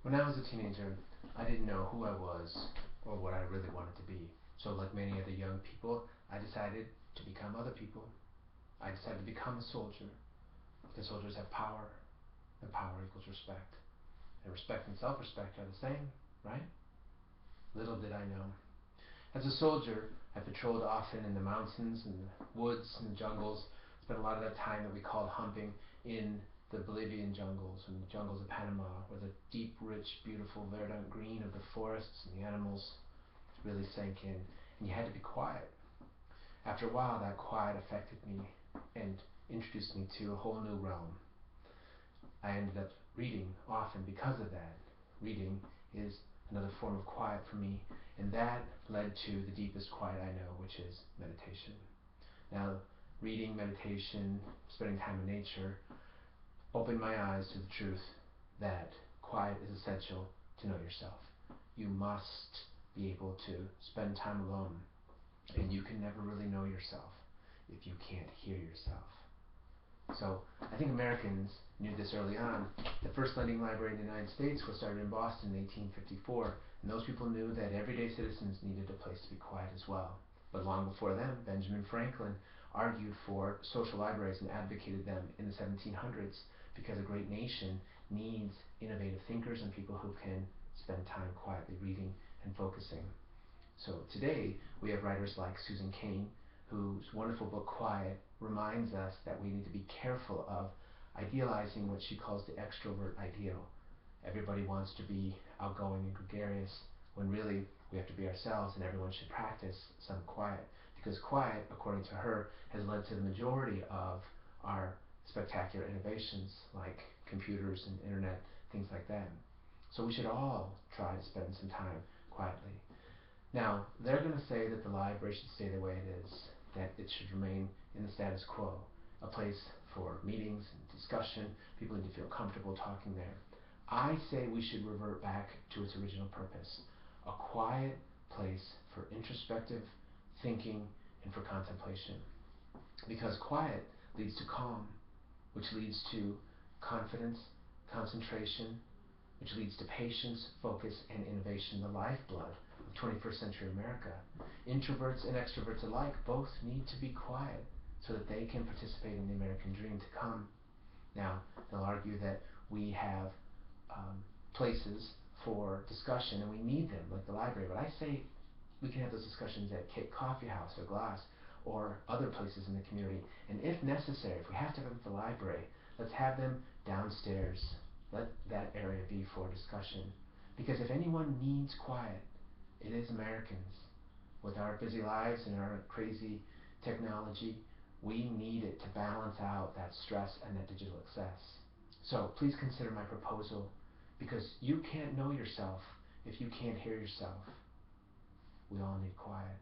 When I was a teenager, I didn't know who I was or what I really wanted to be. So like many other young people, I decided to become other people. I decided to become a soldier, because soldiers have power, and power equals respect. And respect and self-respect are the same, right? Little did I know. As a soldier, I patrolled often in the mountains and the woods and the jungles. Spent a lot of that time that we called humping in the Bolivian jungles and the jungles of Panama, where the deep, rich, beautiful verdant green of the forests and the animals really sank in. And you had to be quiet. After a while, that quiet affected me and introduced me to a whole new realm. I ended up reading often because of that. Reading is another form of quiet for me, and that led to the deepest quiet I know, which is meditation. Now, reading, meditation, spending time in nature opened my eyes to the truth that quiet is essential to know yourself. You must be able to spend time alone, and you can never really know yourself if you can't hear yourself. So I think Americans knew this early on. The first lending library in the United States was started in Boston in 1854, and those people knew that everyday citizens needed a place to be quiet as well. But long before them, Benjamin Franklin argued for social libraries and advocated them in the 1700s, because a great nation needs innovative thinkers and people who can spend time quietly reading and focusing. So today we have writers like Susan Cain, whose wonderful book Quiet reminds us that we need to be careful of idealizing what she calls the extrovert ideal. Everybody wants to be outgoing and gregarious, when really we have to be ourselves, and everyone should practice some quiet, because quiet, according to her, has led to the majority of our spectacular innovations like computers and internet, things like that. So we should all try to spend some time quietly. Now, they're going to say that the library should stay the way it is, that it should remain in the status quo, a place for meetings and discussion. People need to feel comfortable talking there. I say we should revert back to its original purpose, a quiet place for introspective thinking and for contemplation. Because quiet leads to calm, which leads to confidence, concentration, which leads to patience, focus, and innovation, the lifeblood of 21st century America. Introverts and extroverts alike both need to be quiet so that they can participate in the American dream to come. Now, they'll argue that we have places for discussion, and we need them, like the library, but I say we can have those discussions at Coffee House or Glass or other places in the community. And if necessary, if we have to have them at the library, let's have them downstairs. Let that area be for discussion. Because if anyone needs quiet, it is Americans. With our busy lives and our crazy technology, we need it to balance out that stress and that digital excess. So please consider my proposal, because you can't know yourself if you can't hear yourself. We all need quiet.